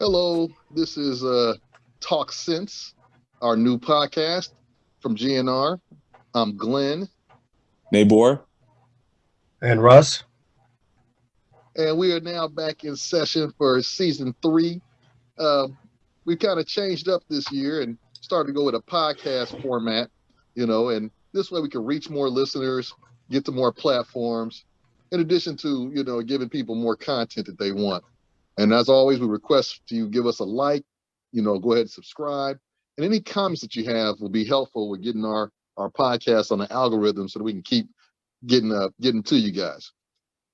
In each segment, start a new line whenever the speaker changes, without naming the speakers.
Hello, this is Talk Sense, our new podcast from GNR. I'm Glenn.
Nabor.
And Russ.
And we are now back in session for season 3. We kind of changed up this year and started to go with a podcast format, and this way we can reach more listeners, get to more platforms, in addition to, giving people more content that they want. And as always, we request you give us a like, go ahead and subscribe. And any comments that you have will be helpful with getting our podcast on the algorithm so that we can keep getting to you guys.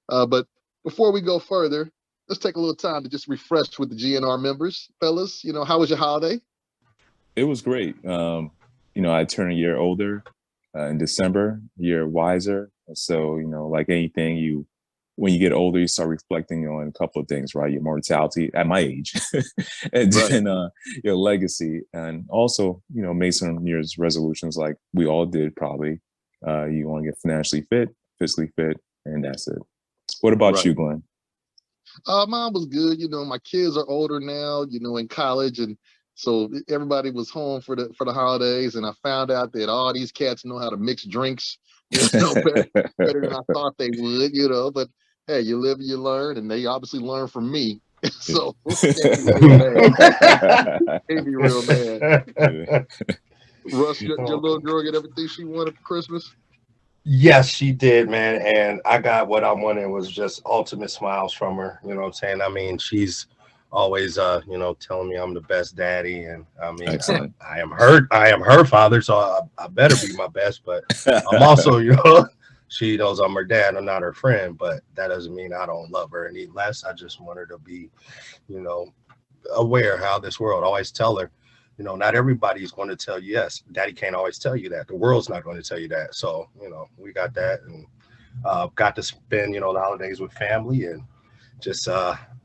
But before we go further, let's take a little time to just refresh with the GNR members. Fellas, how was your holiday?
It was great. I turned a year older in December, a year wiser. So, like anything, when you get older, you start reflecting on a couple of things, right? Your mortality at my age, and then your legacy, and also, made some New Year's resolutions like we all did probably. You want to get financially fit, physically fit, and that's it. What about you, Glenn?
Mine was good. My kids are older now, in college, and so everybody was home for the holidays, and I found out that all these cats know how to mix drinks, better than I thought they would, but hey, you live and you learn, and they obviously learn from me. So can't be real bad. Russ, your little girl get everything she wanted for Christmas?
Yes, she did, man. And I got what I wanted was just ultimate smiles from her. You know what I'm saying? I mean, she's always, telling me I'm the best daddy. And I mean, I am her father, so I better be my best. But I'm also, she knows I'm her dad. I'm not her friend, but that doesn't mean I don't love her any less. I just want her to be, aware how this world. I always tell her, not everybody's going to tell you yes. Daddy can't always tell you that. The world's not going to tell you that. So, we got that, and got to spend, the holidays with family and just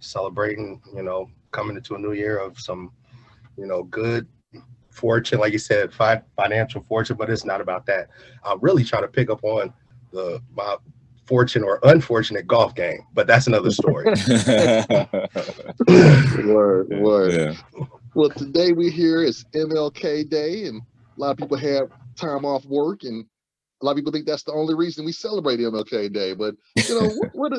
celebrating, coming into a new year of some, good fortune, like you said, financial fortune, but it's not about that. I'm really trying to pick up on my fortune or unfortunate golf game, but that's another story.
Word.
Yeah.
Well, today we here is MLK Day, and a lot of people have time off work, and a lot of people think that's the only reason we celebrate MLK Day. But what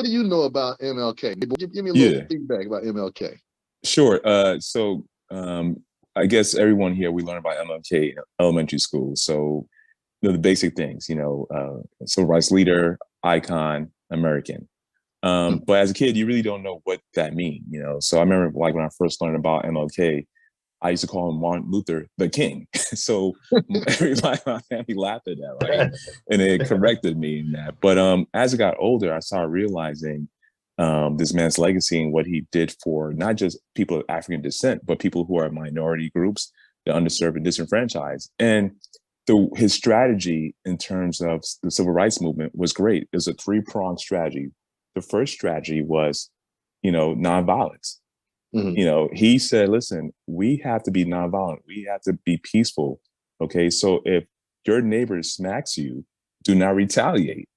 do you know about MLK? Give me a little feedback about MLK.
Sure. So I guess everyone here, we learn about MLK in elementary school. So the basic things, civil rights leader, icon, American. But as a kid, you really don't know what that means, So I remember like when I first learned about MLK, I used to call him Martin Luther the King. So everybody in my family laughed at that, right? And it corrected me in that. But as I got older, I started realizing this man's legacy and what he did for not just people of African descent, but people who are minority groups, the underserved and disenfranchised. And his strategy in terms of the civil rights movement was great. It was a 3-pronged strategy. The first strategy was, nonviolence. Mm-hmm. He said, listen, we have to be nonviolent. We have to be peaceful. Okay. So if your neighbor smacks you, do not retaliate.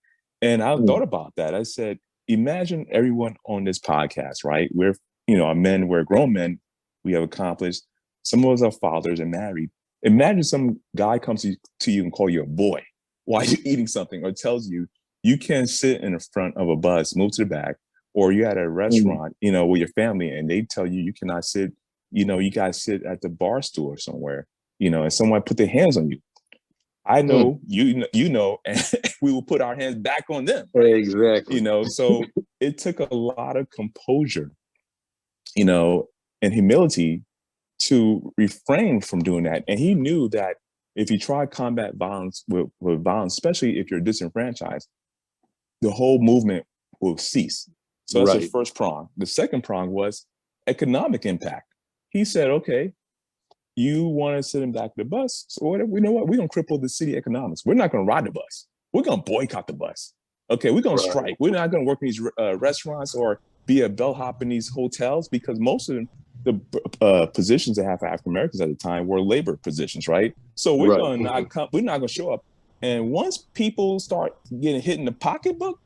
And I thought about that. I said, imagine everyone on this podcast, right? We're, men, we're grown men. We have accomplished. Some of us are fathers and married. Imagine some guy comes to you and call you a boy while you're eating something, or tells you can't sit in the front of a bus, move to the back, or you're at a restaurant, with your family, and they tell you cannot sit, you got to sit at the bar stool or somewhere, and someone put their hands on you. I know, and we will put our hands back on them.
Right? Exactly.
So it took a lot of composure, and humility to refrain from doing that. And he knew that if you try to combat violence with violence, especially if you're disenfranchised, the whole movement will cease. So that's the first prong. The second prong was economic impact. He said, okay, you want to sit in back of the bus, so whatever, you know what? We're going to cripple the city economics. We're not going to ride the bus. We're going to boycott the bus. Okay, we're going to strike. We're not going to work in these restaurants or be a bellhop in these hotels, because most of the positions they have for African Americans at the time were labor positions, right? So we're going to we're not going to show up. And once people start getting hit in the pocketbook,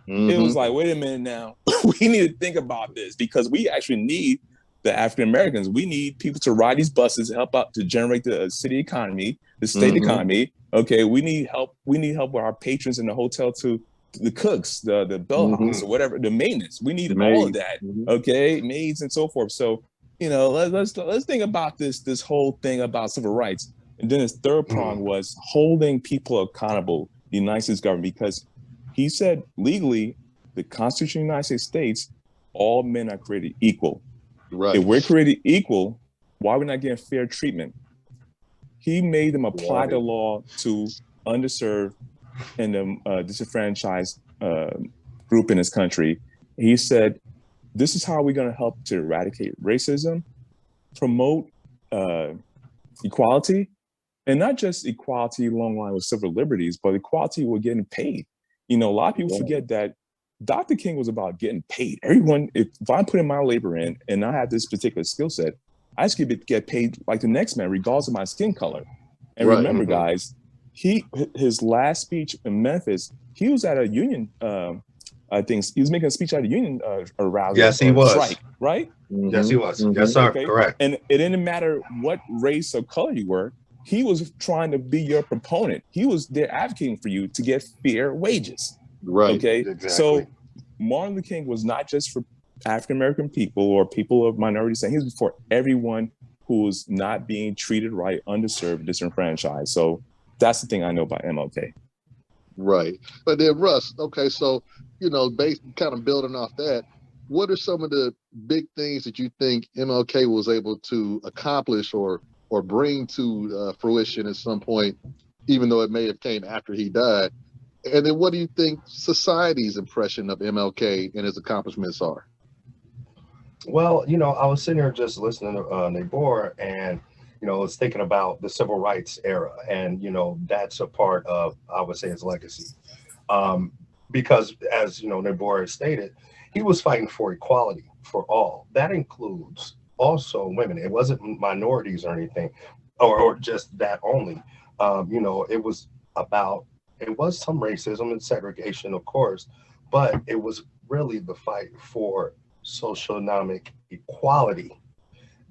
it was like, wait a minute now, we need to think about this, because we actually need the African Americans. We need people to ride these buses to help out to generate the city economy, the state economy. Okay, we need help. We need help with our patrons in the hotel, to the cooks, the bellhops, or whatever, the maintenance. We need all of that. Okay, maids and so forth. So, you know, let's think about this whole thing about civil rights. And then his third prong was holding people accountable, the United States government, because he said legally, the Constitution of the United States, all men are created equal.
Right.
If we're created equal, why are we not getting fair treatment? He made them apply the law to underserved and the disenfranchised group in this country. He said, this is how we're going to help to eradicate racism, promote equality, and not just equality along the line with civil liberties, but equality with getting paid. You know, a lot of people forget that Dr. King was about getting paid. Everyone, if I'm putting my labor in and I have this particular skill set, I just get paid like the next man, regardless of my skin color. And remember, guys, his last speech in Memphis, he was at a union. I think he was making a speech at a union rally.
Yes, he was.
Strike, right?
Yes, he was. Yes, sir.
Okay.
Correct.
And it didn't matter what race or color you were. He was trying to be your proponent. He was there advocating for you to get fair wages.
Right.
Okay.
Exactly.
So Martin Luther King was not just for African American people or people of minorities. He was for everyone who was not being treated right, underserved, disenfranchised. So that's the thing I know about MLK.
Right. But then Russ, okay, so, you know, based kind of building off that, what are some of the big things that you think MLK was able to accomplish or bring to fruition at some point, even though it may have came after he died? And then what do you think society's impression of MLK and his accomplishments are?
Well, you know, I was sitting here just listening to Nabor, and, you know, I was thinking about the civil rights era. And, you know, that's a part of, I would say, his legacy. Because, as, you know, Nabor has stated, he was fighting for equality for all. That includes also women. It wasn't minorities or anything, or just that only. You know, it was some racism and segregation, of course, but it was really the fight for socioeconomic equality.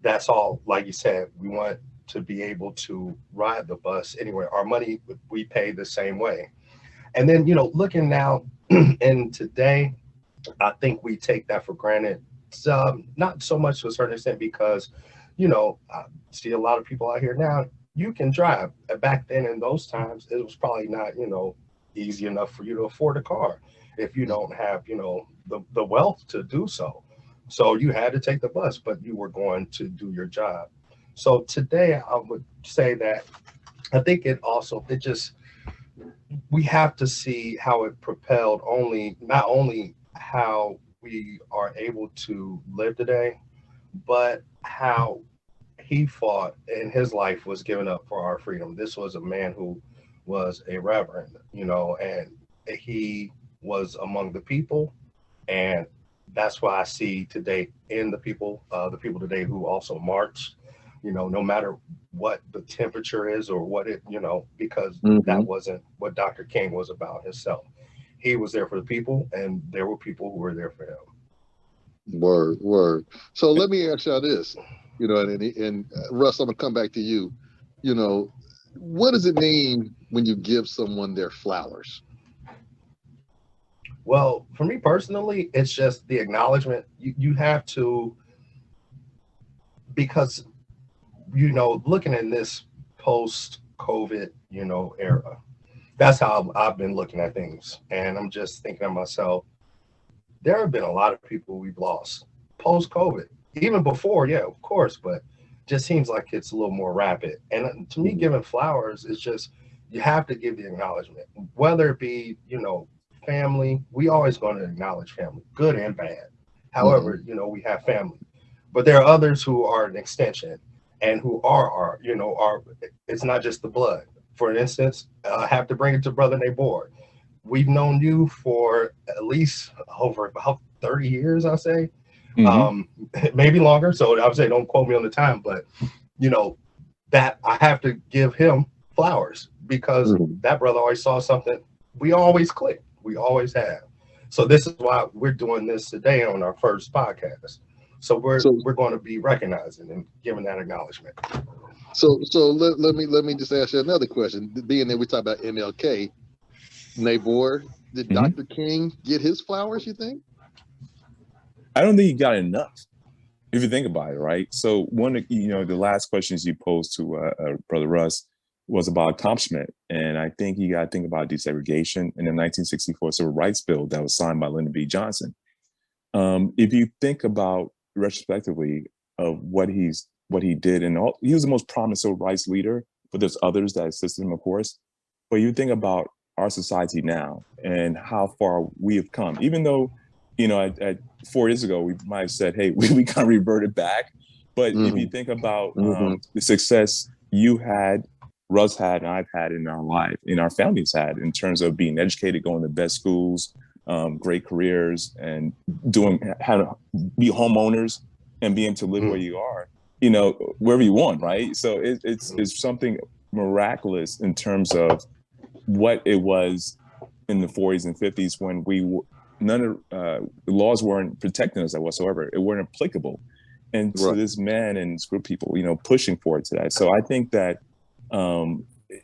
That's all. Like you said, we want to be able to ride the bus anywhere. Our money, we pay the same way. And then, you know, looking now and today, I think we take that for granted. Not so much to a certain extent because, you know, I see a lot of people out here now, you can drive. Back then in those times, it was probably not, you know, easy enough for you to afford a car if you don't have, you know, the wealth to do so. So you had to take the bus, but you were going to do your job. So today I would say that I think we have to see how it propelled not only how we are able to live today, but how he fought and his life was given up for our freedom. This was a man who was a reverend, you know, and he was among the people. And that's why I see today in the people today who also march, you know, no matter what the temperature is or what it, you know, because that wasn't what Dr. King was about himself. He was there for the people, and there were people who were there for him.
Word. So let me ask y'all this, you know, and Russ, I'm gonna come back to you. You know, what does it mean when you give someone their flowers?
Well, for me personally, it's just the acknowledgement. You have to, because, you know, looking in this post-COVID, you know, era, that's how I've been looking at things. And I'm just thinking to myself, there have been a lot of people we've lost post-COVID, even before, yeah, of course, but just seems like it's a little more rapid. And to me, giving flowers is just, you have to give the acknowledgement, whether it be, you know, family. We always going to acknowledge family, good and bad. However, you know, we have family, but there are others who are an extension and who are our, you know, it's not just the blood. For instance, I have to bring it to Brother Nabor. We've known you for at least over about 30 years, I'll say, maybe longer. So I would say, don't quote me on the time, but, you know, that I have to give him flowers because that brother always saw something. We always click. We always have. So this is why we're doing this today on our first podcast. So we're going to be recognizing and giving that acknowledgement.
So let me just ask you another question. Being that we talk about MLK, Nabor, did Dr. King get his flowers, you think?
I don't think he got enough, if you think about it, right? So one of the last questions you posed to Brother Russ was about accomplishment, and I think you got to think about desegregation in the 1964 Civil Rights Bill that was signed by Lyndon B. Johnson. If you think about retrospectively of what he did, and he was the most prominent civil rights leader, but there's others that assisted him, of course. But you think about our society now and how far we have come, even though, at 4 years ago, we might have said, hey, we kind of reverted back. But if you think about the success you had, Russ had, and I've had in our life, in our families had, in terms of being educated, going to the best schools, great careers, and how to be homeowners and being able to live where you are, wherever you want, right? So it's something miraculous in terms of what it was in the 40s and 50s when none of the laws weren't protecting us whatsoever. It weren't applicable. And so this man and this group of people, pushing forward to that. So I think that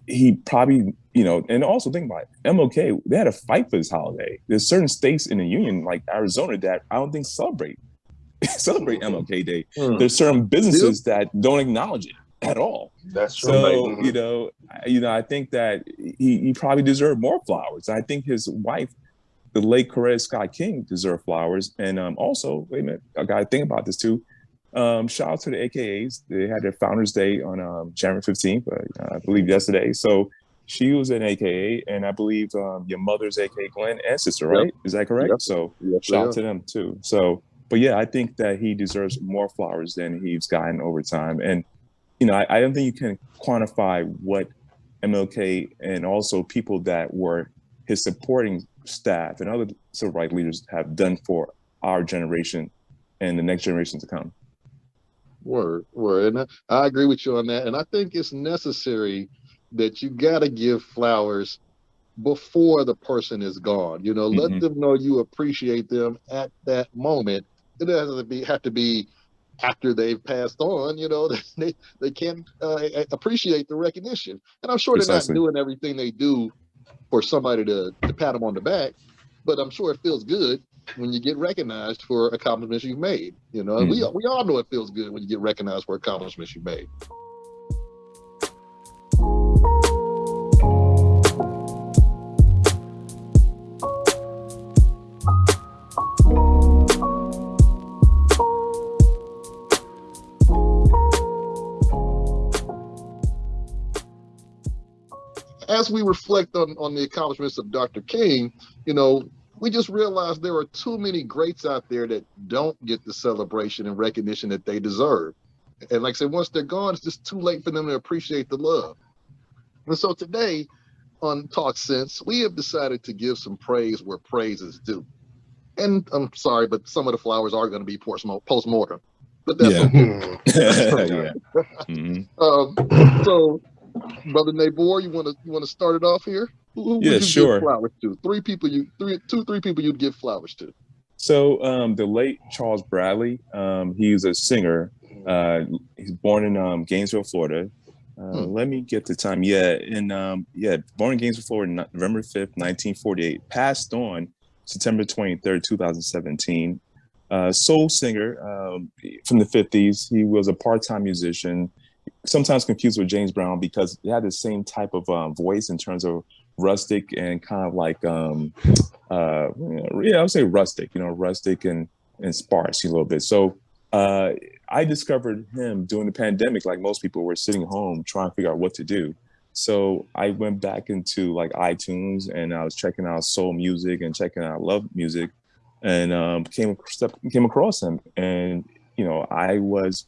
he probably, and also think about it, MLK, they had a fight for this holiday. There's certain states in the union, like Arizona, that I don't think celebrate MLK Day. There's certain businesses that don't acknowledge it at all.
That's true.
So, I think that he probably deserved more flowers. I think his wife, the late Coretta Scott King, deserved flowers. And also, wait a minute, I got to think about this too. Shout out to the AKAs. They had their Founders Day on January 15th, I believe yesterday. So she was an AKA, and I believe your mother's AKA Glenn and sister, right? Is that correct? Yep. So shout out to them too. So, but yeah, I think that he deserves more flowers than he's gotten over time. And, I don't think you can quantify what MLK and also people that were his supporting staff and other civil rights leaders have done for our generation and the next generation to come.
Word. And I agree with you on that. And I think it's necessary that you got to give flowers before the person is gone. Let them know you appreciate them at that moment. It doesn't have to be after they've passed on. They can't appreciate the recognition. And I'm sure they're not doing everything they do for somebody to pat them on the back, but I'm sure it feels good when you get recognized for accomplishments you've made. We all know it feels good when you get recognized for accomplishments you've made. As we reflect on the accomplishments of Dr. King, we just realized there are too many greats out there that don't get the celebration and recognition that they deserve. And like I said, once they're gone, it's just too late for them to appreciate the love. And so today on Talk Sense, we have decided to give some praise where praise is due. And I'm sorry, but some of the flowers are going to be post-mortem. But that's okay. So, Brother Nabor, you want to start it off here? Who would you give flowers to? Three people you'd give flowers to.
So the late Charles Bradley, he's a singer. He's born in Gainesville, Florida. Let me get the time. Born in Gainesville, Florida, November 5th, 1948. Passed on September 23rd, 2017. Soul singer from the 50s. He was a part-time musician, sometimes confused with James Brown because he had the same type of voice in terms of rustic and kind of like, I would say rustic, rustic and sparse a little bit. So I discovered him during the pandemic, like most people were sitting home trying to figure out what to do. So I went back into like iTunes and I was checking out soul music and checking out love music and came across him. And, I was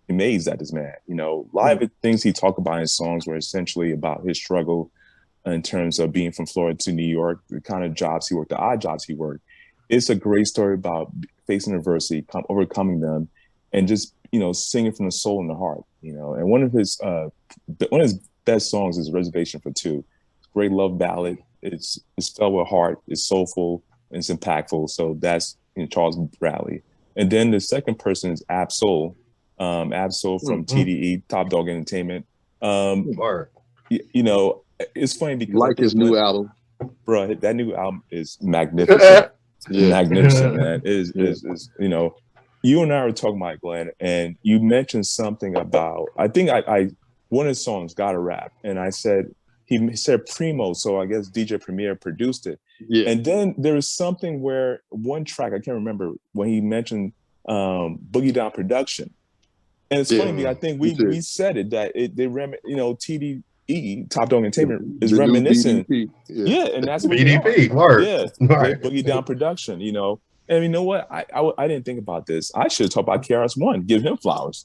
amazed at this man. A lot of the things he talked about in songs were essentially about his struggle in terms of being from Florida to New York, the kind of jobs he worked, the odd jobs he worked. It's a great story about facing adversity, overcoming them, and just, singing from the soul and the heart, And one of his best songs is Reservation for Two. It's a great love ballad. It's felt with heart. It's soulful. It's impactful. So that's Charles Bradley. And then the second person is Absol. Absol from TDE, Top Dog Entertainment.
Word.
You know, it's funny because
Like his new album.
bro, that new album is magnificent.
Yeah.
Magnificent, man. Is you know, you and I were talking about Glenn, and you mentioned something about, I think I one of his songs, Gotta Rap, and I said, he said Primo, so I guess DJ Premier produced it.
Yeah.
And then there was something where one track, I can't remember, when he mentioned Boogie Down Production. And it's funny because I think we said it, that TDE, Top Dog Entertainment, is
The new
reminiscent.
BDP.
Yeah, and that's what
BDP, word.
Yeah,
right.
Boogie Down Production, you know. And you know what? I didn't think about this. I should have talked about KRS-One, give him flowers.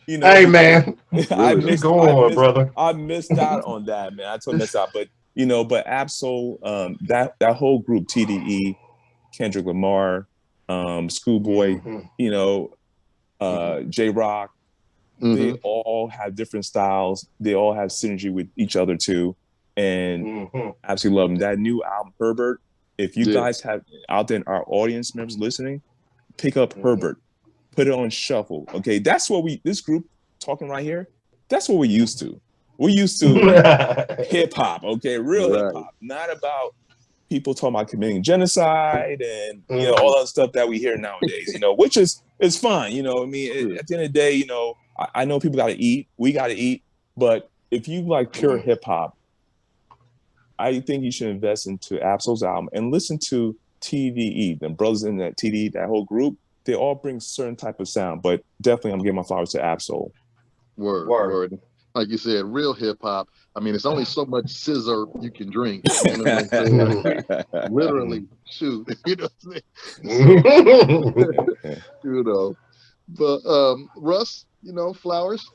You know,
hey man,
I missed brother. I missed out on that, man. I totally missed out. But you know, Absol, that whole group, TDE, Kendrick Lamar, Schoolboy, you know, J Rock, they all have different styles. They all have synergy with each other too, and absolutely love them. That new album, Herbert. If you guys have out there, our audience members listening, pick up Herbert, put it on shuffle. Okay, that's what this group talking right here. That's what we used to. We're used to hip hop. Okay, real hip hop, not about people talking about committing genocide and you know all that stuff that we hear nowadays. You know, which is fine. You know, I mean, at the end of the day, you know, I know people got to eat. We got to eat. But if you like pure hip hop, I think you should invest into Absol's album and listen to TDE, the brothers in that TDE, that whole group. They all bring certain type of sound, but definitely I'm giving my flowers to Absol.
Word. Like you said, real hip hop. I mean, it's only so much scissor you can drink. You know what I'm saying? Literally, shoot. You know what I'm saying? So, you know. But Russ, you know, flowers.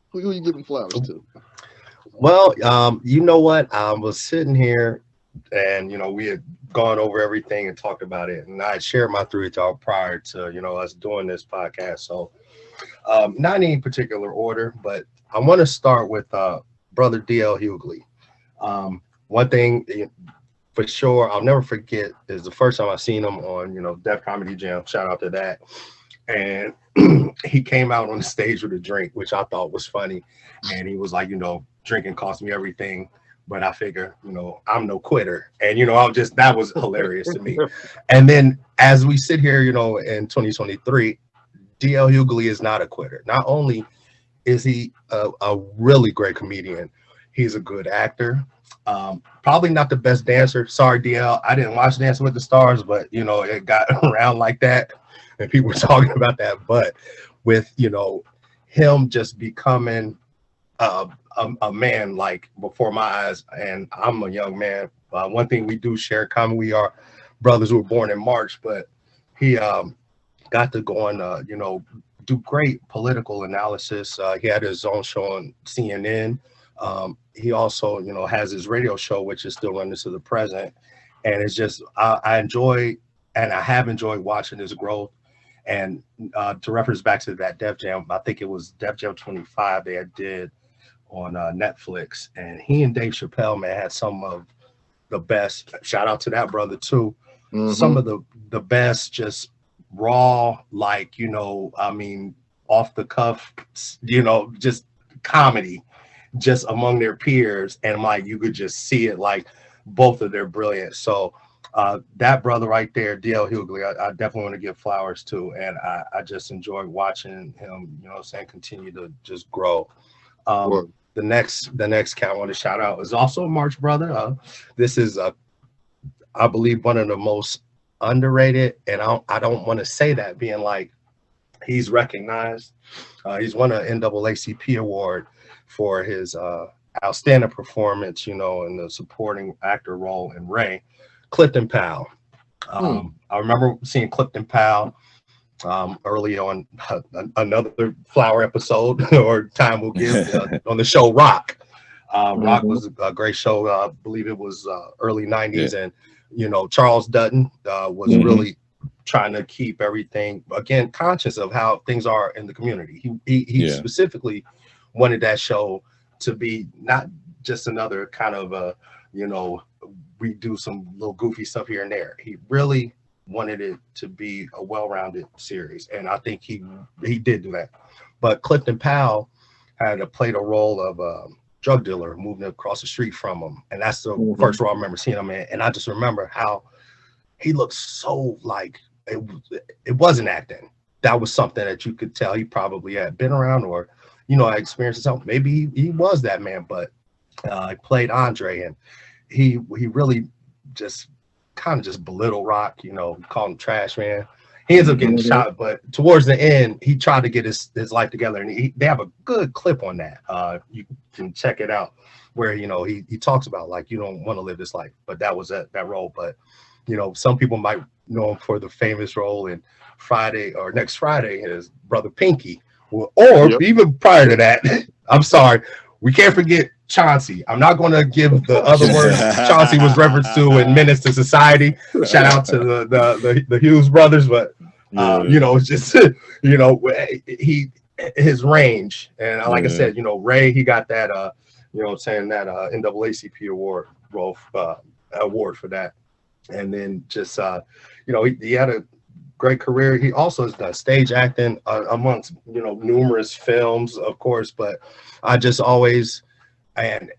Who are you giving flowers to?
Well, you know what? I was sitting here and, you know, we had gone over everything and talked about it. And I had shared my theory talk prior to, you know, us doing this podcast. So not in any particular order, but I want to start with brother DL Hughley. One thing for sure I'll never forget is the first time I seen him on, you know, Def Comedy Jam. Shout out to that. And he came out on the stage with a drink, which I thought was funny. And he was like, you know, drinking cost me everything, but I figure, you know, I'm no quitter. And, you know, that was hilarious to me. And then as we sit here, you know, in 2023, DL Hughley is not a quitter. Not only is he a really great comedian, he's a good actor. Probably not the best dancer. Sorry, DL. I didn't watch Dancing with the Stars, but, you know, it got around like that. And people were talking about that. But with, you know, him just becoming a man like before my eyes, and I'm a young man. One thing we do share in common, we are brothers who were born in March, but he got to go on, you know, do great political analysis. He had his own show on CNN. He also, you know, has his radio show, which is still running to the present. And it's just, I enjoy, and I have enjoyed watching his growth. And to reference back to that Def Jam, I think it was Def Jam 25 they did on Netflix. And he and Dave Chappelle, man, had some of the best, shout out to that brother too, some of the best, just raw, like, you know, I mean, off the cuff, you know, just comedy, just among their peers. And like, you could just see it, like both of their brilliance. So that brother right there, DL Hughley, I definitely want to give flowers to. And I just enjoy watching him, you know what I'm saying, continue to just grow. The next cat I want to shout out is also a March brother. This is, I believe, one of the most underrated, and I don't want to say that being like he's recognized. He's won an NAACP award for his outstanding performance, you know, in the supporting actor role in Ray. Clifton Powell. I remember seeing Clifton Powell early on another flower episode or time we'll give on the show Rock. Rock was a great show. I believe it was early 90s. And, you know, Charles Dutton was really trying to keep everything, again, conscious of how things are in the community. He specifically wanted that show to be not just another kind of, you know, we do some little goofy stuff here and there. He really wanted it to be a well-rounded series, and I think he did do that. But Clifton Powell had played a role of a drug dealer moving across the street from him, and that's the first role I remember seeing him in. And I just remember how he looked so like it wasn't acting. That was something that you could tell he probably had been around, or experienced himself. Maybe he was that man, but he played Andre, and he really just kind of just belittle Rock, called him trash man. He ends up getting shot, but towards the end, he tried to get his life together, and they have a good clip on that. You can check it out, where he talks about, like, you don't want to live this life, but that was that role. But some people might know him for the famous role in Next Friday, his brother Pinky, or even prior to that. I'm sorry, we can't forget Chauncey. I'm not going to give the other words Chauncey was referenced to in Menace to Society. Shout out to the Hughes brothers, but it's just his range, and like I said, Ray, he got that that NAACP award for that, and then just he had a great career. He also has done stage acting amongst numerous films, of course, but I just always. And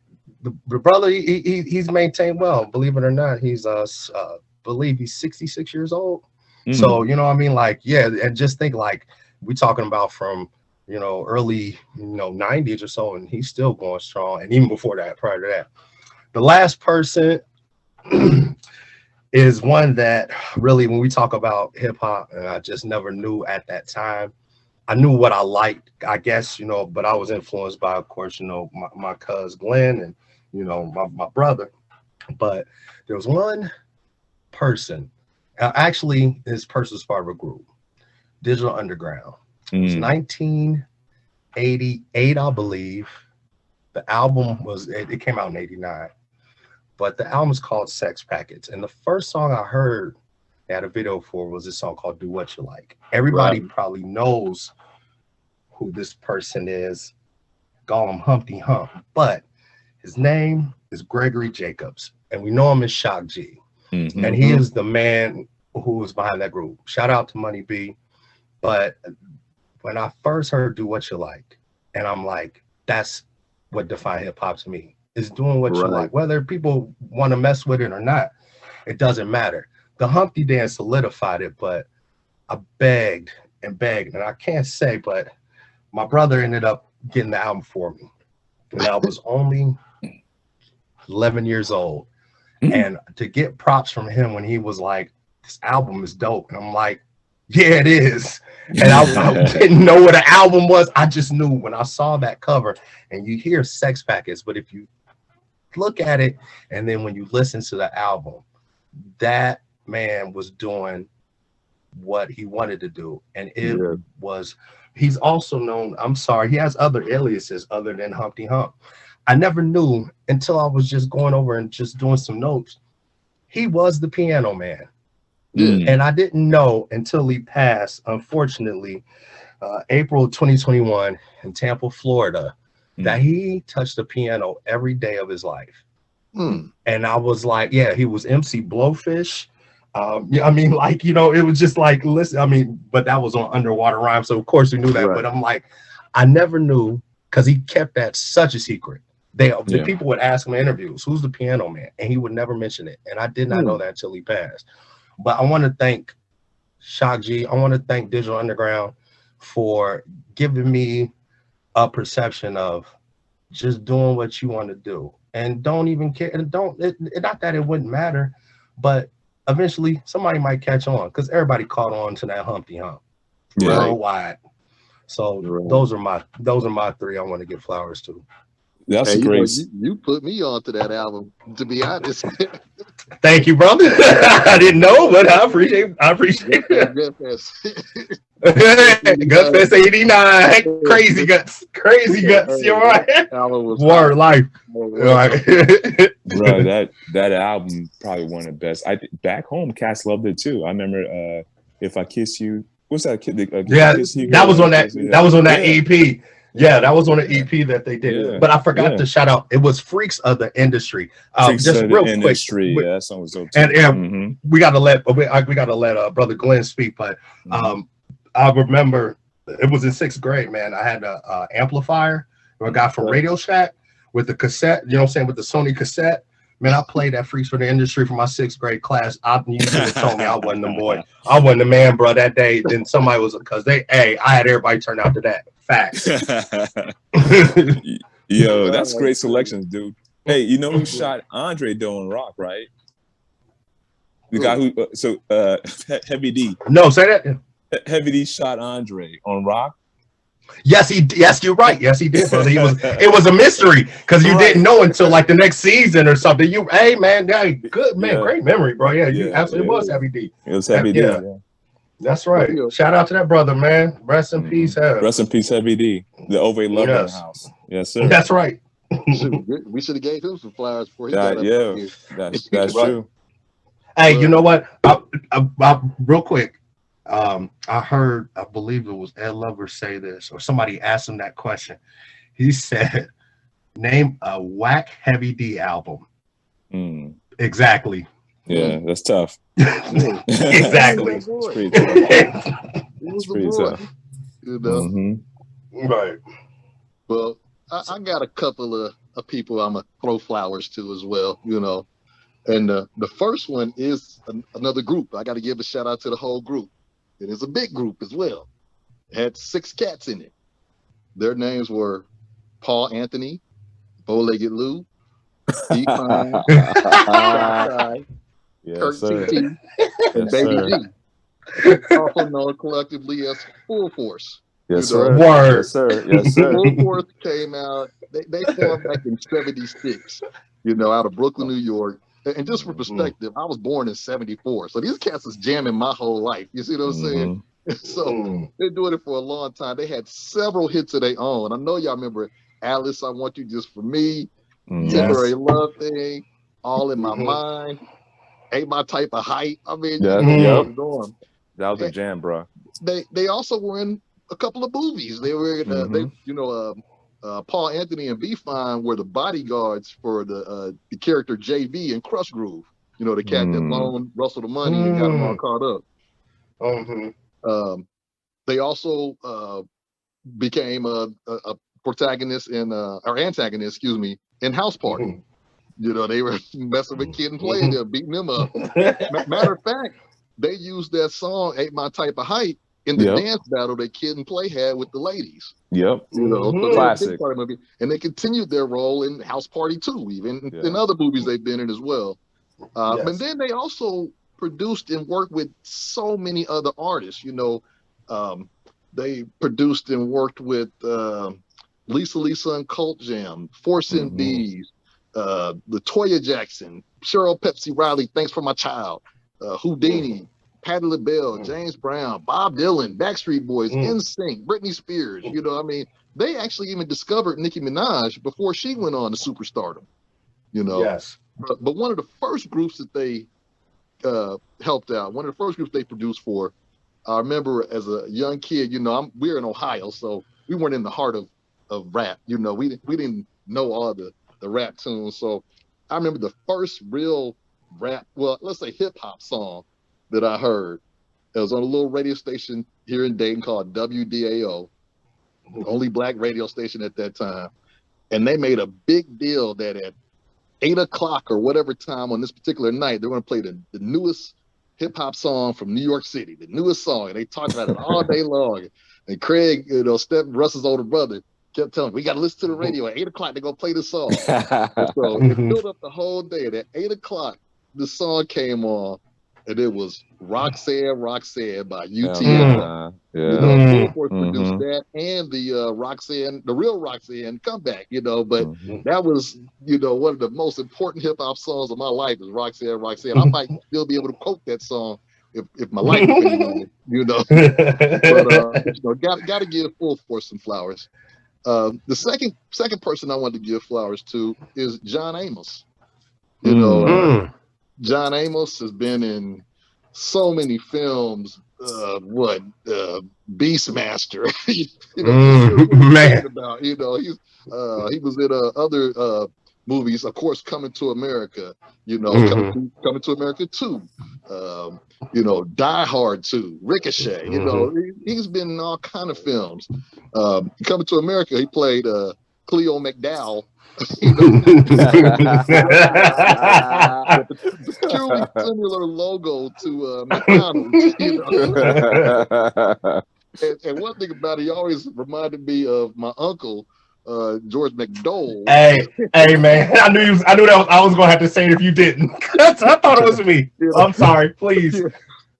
the brother, he's maintained well, believe it or not. He's believe he's 66 years old. So and just think, like, we talking about from early 90s or so, and he's still going strong. And even before that, prior to that, the last person is one that really, when we talk about hip hop, and I just never knew at that time. I knew what I liked, I guess, but I was influenced by, of course, my cousin Glenn and, my brother. But there was one person, actually, this person was part of a group, Digital Underground. It was 1988, I believe. The album it came out in 89, but the album is called Sex Packets. And the first song I heard they had a video for was this song called Do What You Like. Everybody probably knows who this person is. Call him Humpty Hump. But his name is Gregory Jacobs. And we know him as Shock G. And he is the man who was behind that group. Shout out to Money B. But when I first heard Do What You Like, and I'm like, that's what defined hip hop to me, is doing what you like. Whether people want to mess with it or not, it doesn't matter. The Humpty Dance solidified it, but I begged and begged, and I can't say, but my brother ended up getting the album for me. And I was only 11 years old. And to get props from him when he was like, this album is dope. And I'm like, yeah, it is. And I didn't know what an album was. I just knew when I saw that cover, and you hear Sex Packets, but if you look at it, and then when you listen to the album, that man was doing what he wanted to do. And it was, he's also known, I'm sorry, he has other aliases other than Humpty Hump. I never knew until I was just going over and just doing some notes. He was the Piano Man. And I didn't know until he passed, unfortunately, April 2021 in Tampa, Florida, that he touched the piano every day of his life. And I was like, yeah, he was MC Blowfish. I mean, like, it was just like, listen, I mean, but that was on Underwater Rhyme. So of course we knew that, but I'm like, I never knew, because he kept that such a secret. The people would ask him in interviews, who's the Piano Man? And he would never mention it. And I did not know that until he passed. But I want to thank Shock G. I want to thank Digital Underground for giving me a perception of just doing what you want to do. And don't even care. And not that it wouldn't matter, but eventually somebody might catch on, because everybody caught on to that Humpty Hump worldwide. So those are my three I want to give flowers to.
That's great.
You put me onto that album, to be honest.
Thank you, brother. I didn't know, but I appreciate it. Gutfest 89. Crazy guts. You're right. Word life.
Bro, that album probably one of the best. Back home, cats loved it too. I remember If I Kiss You. What's that kid?
That was on that EP. Yeah, that was on an EP that they did.
Yeah,
But I forgot
yeah.
to shout out. It was Freaks of the Industry.
Freaks
Just
of
real
the
quick.
Industry. Yeah, that song was dope too.
And we gotta let Brother Glenn speak. But I remember it was in 6th grade, man. I had a amplifier I got from Radio Shack with the cassette, you know what I'm saying, with the Sony cassette. Man, I played that Freaks for the Industry for my 6th grade class. You could have told me I wasn't the boy. I wasn't the man, bro, that day. Then somebody was, because I had everybody turn out to that. Facts.
Yo, that's great selections, dude. Hey, you know who shot Andre doing rock, right? The guy who, Heavy D.
No, say that.
Heavy D shot Andre on rock.
Yes, you're right. Yes, he did, brother. It was a mystery because you didn't know until like the next season or something. Hey man, good man, great memory, bro. Yeah, you absolutely was Heavy D.
It was Heavy D. Yeah.
That's right. Shout out to that brother, man. Rest in peace.
Rest in peace, Heavy D. The Ove Love in the house. Yes, sir.
That's right.
We should have gave him some flowers before he got up here.
That's
right.
true.
Hey, you know what? I real quick. I heard, I believe it was Ed Lover say this, or somebody asked him that question. He said, "Name a whack Heavy D album." Exactly.
Yeah, that's tough.
Exactly.
It's pretty tough.
It's pretty tough. You know?
Right.
Well, I got a couple of people I'm gonna throw flowers to as well, you know. And the first one is another group. I got to give a shout out to the whole group. It is a big group as well. It had 6 cats in it. Their names were Paul Anthony, Bow-Legged Lou, D-Pine, Kurt T, and Baby G. Also known collectively as Full Force.
Yes,
sir.
Word. Yes, sir. Yes, sir.
Full Force came out. They formed back in '76. You know, out of Brooklyn, New York. And just for perspective, I was born in '74. So these cats was jamming my whole life. You see what I'm saying? So they're doing it for a long time. They had several hits of their own. I know y'all remember Alice, I Want You Just For Me, Temporary Love Thing, All in My Mind, Ain't My Type of Height. I mean,
that was a jam, bro.
They also were in a couple of movies. They were in, Paul Anthony and B-Fine were the bodyguards for the character JV in Crush Groove. You know, the cat that loaned Russell the money and got him all caught up. They also became a protagonist or antagonist, in House Party. You know, they were messing with Kid and Play, they're beating them up. Matter of fact, they used that song "Ain't My Type of Height" in the dance battle that Kid and Play had with the ladies. You know, so
classic.
And they continued their role in House Party 2, even in other movies they've been in as well. And then they also produced and worked with so many other artists. You know, they produced and worked with Lisa and Cult Jam, Force MDs, LaToya Jackson, Cheryl Pepsi Riley, Thanks for My Child, Houdini, Patti LaBelle, James Brown, Bob Dylan, Backstreet Boys, NSYNC, Britney Spears. You know, I mean, they actually even discovered Nicki Minaj before she went on to superstardom. You know, but one of the first groups that they helped out, one of the first groups they produced for, I remember as a young kid. You know, we're in Ohio, so we weren't in the heart of rap. You know, we didn't know all the rap tunes. So I remember the first real rap, well, let's say hip hop song that I heard. It was on a little radio station here in Dayton called WDAO, only black radio station at that time. And they made a big deal that at 8 o'clock or whatever time on this particular night, they're going to play the newest hip hop song from New York City, the newest song. And they talked about it all day long. And Craig, you know, Russ's older brother, kept telling me, we got to listen to the radio at 8 o'clock. They're going to play the song. So it filled up the whole day. And at 8 o'clock, the song came on. And it was Roxanne by UTM. You know, Full Force produced that and the real Roxanne comeback, you know, but that was, you know, one of the most important hip hop songs of my life is Roxanne. I might still be able to quote that song if my life depended on it, you know. But you know, gotta give Full Force some flowers. The second person I wanted to give flowers to is John Amos. You know, John Amos has been in so many films. Beastmaster. What are you
Man.
talking about? He was in other movies, of course, Coming to America. Coming to America 2. Die Hard 2, Ricochet. He's been in all kind of films. Coming to America, he played Cleo McDowell. With the peculiarly similar logo to McDonald's. And one thing about it, he always reminded me of my uncle, George McDole.
Hey, man, I knew that I was gonna have to say it if you didn't. I thought it was me. I'm sorry, please.
So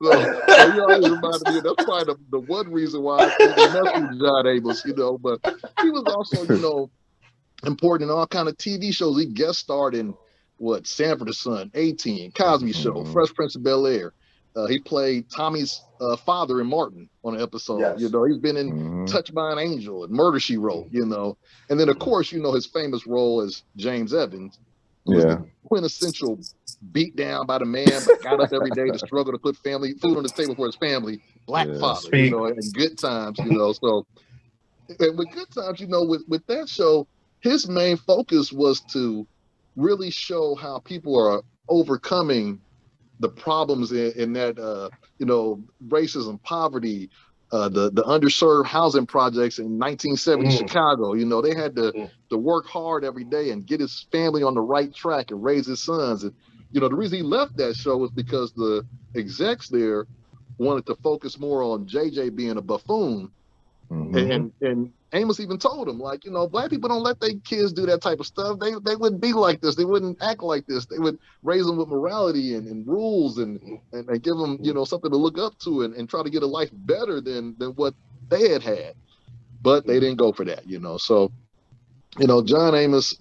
he always reminded me. That's probably the one reason why I even messed with John Amos. But he was also, important in all kind of TV shows. He guest starred in Sanford and Son, 18, Cosby Show, Fresh Prince of Bel-Air. He played Tommy's father in Martin on an episode.
Yes.
He's been in Touched by an Angel and Murder, She Wrote. And then of course, his famous role as James Evans, who was the quintessential beat down by the man, but got up every day to struggle to put food on the table for his family. Black father, and Good Times. So, and with Good Times, with that show, his main focus was to really show how people are overcoming the problems in that, racism, poverty, the underserved housing projects in 1970 Chicago. They had to work hard every day and get his family on the right track and raise his sons. And, the reason he left that show was because the execs there wanted to focus more on JJ being a buffoon. And Amos even told him, Black people don't let their kids do that type of stuff. They wouldn't be like this. They wouldn't act like this. They would raise them with morality and rules and give them, something to look up to and try to get a life better than what they had. But they didn't go for that, So, John Amos,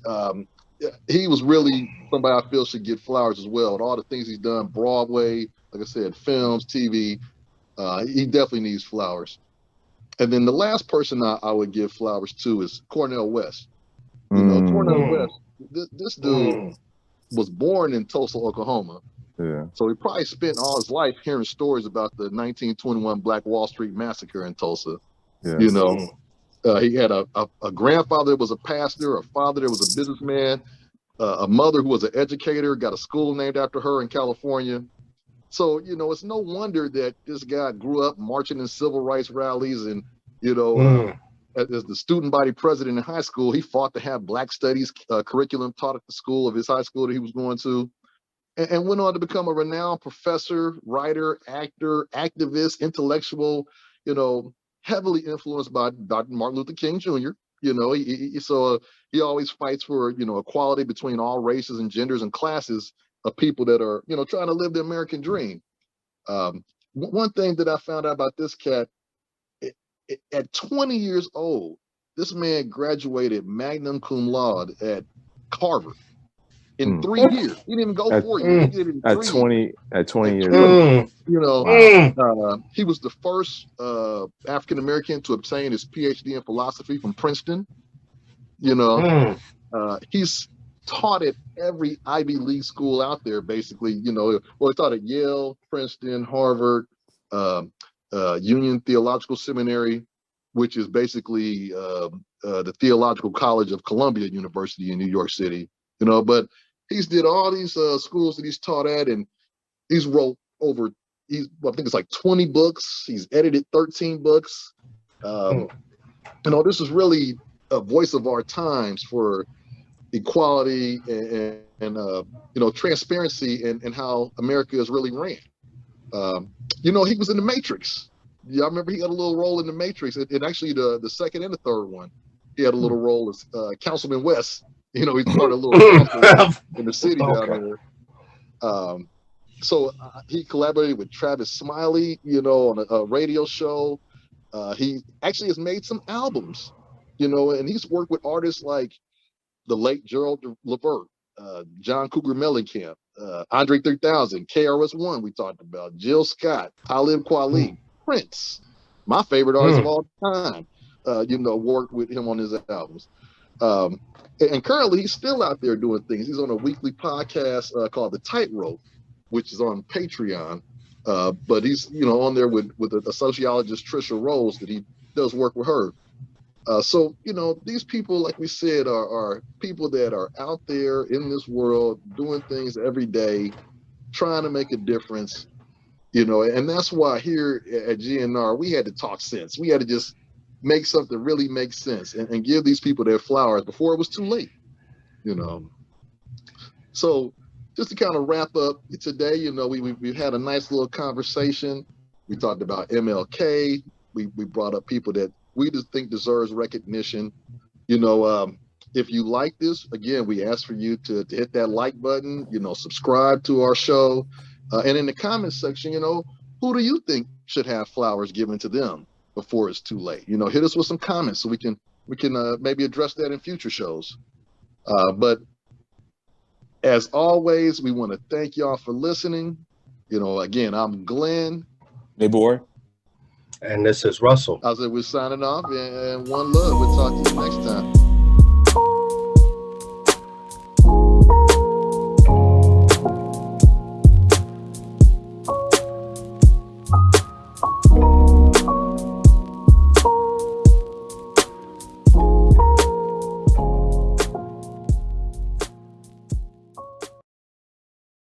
he was really somebody I feel should get flowers as well. And all the things he's done, Broadway, like I said, films, TV, he definitely needs flowers. And then the last person I would give flowers to is Cornel West. Cornel West, this dude was born in Tulsa, Oklahoma.
Yeah.
So he probably spent all his life hearing stories about the 1921 Black Wall Street Massacre in Tulsa. Yes. He had a grandfather that was a pastor, a father that was a businessman, a mother who was an educator, got a school named after her in California. So, it's no wonder that this guy grew up marching in civil rights rallies and, as the student body president in high school, he fought to have Black studies curriculum taught at the school of his high school that he was going to, and went on to become a renowned professor, writer, actor, activist, intellectual, heavily influenced by Dr. Martin Luther King Jr. He always fights for, equality between all races and genders and classes of people that are, trying to live the American dream. One thing that I found out about this cat, at 20 years old, this man graduated magna cum laude at Harvard in 3 years. He didn't even go 4 years. He did it in
at 20
years.
At 20 years old.
He was the first African American to obtain his PhD in philosophy from Princeton. He's taught at every Ivy League school out there, basically. He taught at Yale, Princeton, Harvard, Union Theological Seminary, which is basically the Theological College of Columbia University in New York City. But he's did all these schools that he's taught at, and he's wrote over, I think it's like 20 books. He's edited 13 books. This is really a voice of our times for equality and transparency and how America is really ran. He was in The Matrix. Yeah, I remember he had a little role in The Matrix, and actually the second and the third one, he had a little role as Councilman West. He's part of a little council in the city down there. So he collaborated with Travis Smiley, on a radio show. He actually has made some albums, and he's worked with artists like the late Gerald Levert, John Cougar Mellencamp, Andre 3000, KRS-One we talked about, Jill Scott, Talib Kweli, Prince, my favorite artist of all time, worked with him on his albums. And currently he's still out there doing things. He's on a weekly podcast called The Tightrope, which is on Patreon. But he's, on there with a sociologist, Trisha Rose, that he does work with her. So, these people, like we said, are people that are out there in this world doing things every day, trying to make a difference, and that's why here at GNR, we had to talk sense. We had to just make something really make sense and give these people their flowers before it was too late, So just to kind of wrap up today, we've had a nice little conversation. We talked about MLK. We brought up people that we just think deserves recognition. If you like this, again, we ask for you to hit that like button, subscribe to our show. And in the comments section, who do you think should have flowers given to them before it's too late? Hit us with some comments so we can maybe address that in future shows. But as always, we want to thank y'all for listening. Again, I'm Glenn.
Nabor.
And this is Russell.
I said we're signing off, and one love. We'll talk to you next time.